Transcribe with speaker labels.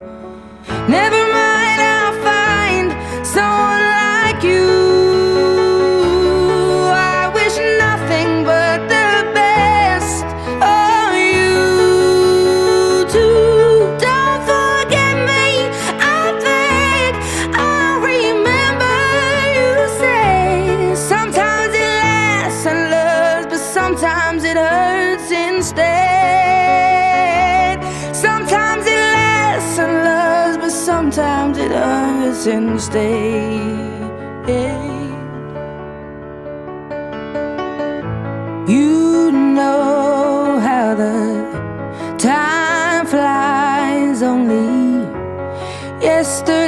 Speaker 1: Never mind, I'll find someone like you. I wish nothing but the best for you too. Don't forget me, I beg. I'll remember you say sometimes it lasts and loves, but sometimes it hurts instead. Sometimes it lasts and loves, but sometimes it hurts instead. You know how the time flies, only yesterday